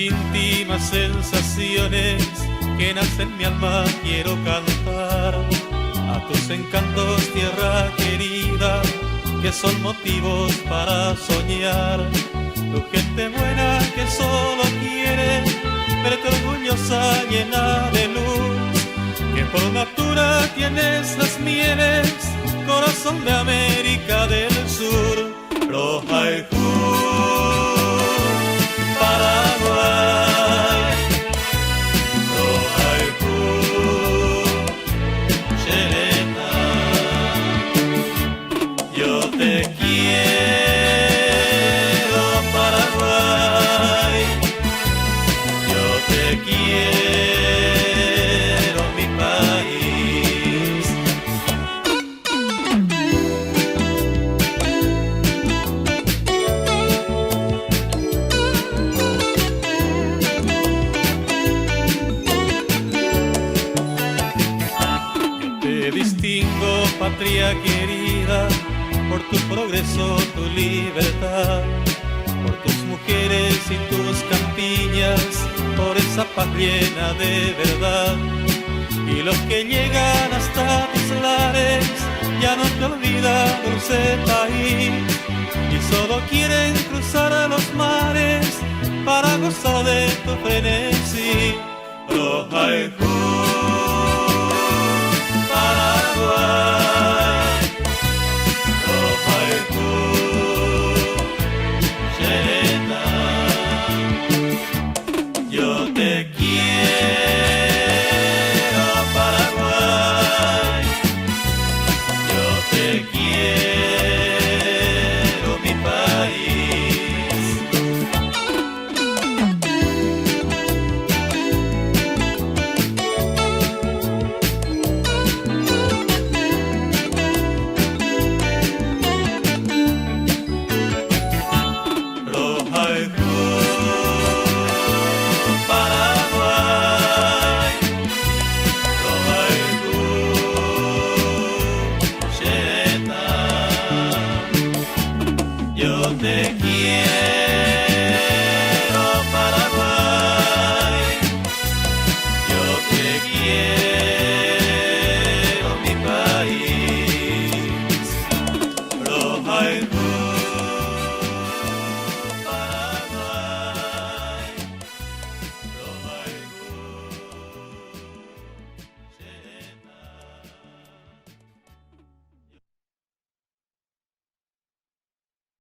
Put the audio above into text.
íntimas sensaciones que nacen en mi alma quiero cantar. A tus encantos, tierra querida, que son motivos para soñar. Tu gente buena que solo quiere verte orgullosa, llena de luz, que por natura tienes las mieles, corazón de América del Sur. Roja y Paraguay, roja y Cheleta, yo te quiero Paraguay, yo te quiero mi país. Te distingo, patria querida, por tu progreso, tu libertad, por tus mujeres y tus campiñas, por esa paz llena de verdad. Y los que llegan hasta tus lares ya no te olvidan, dulce país, y solo quieren cruzar los mares para gozar de tu frenesí. Roja y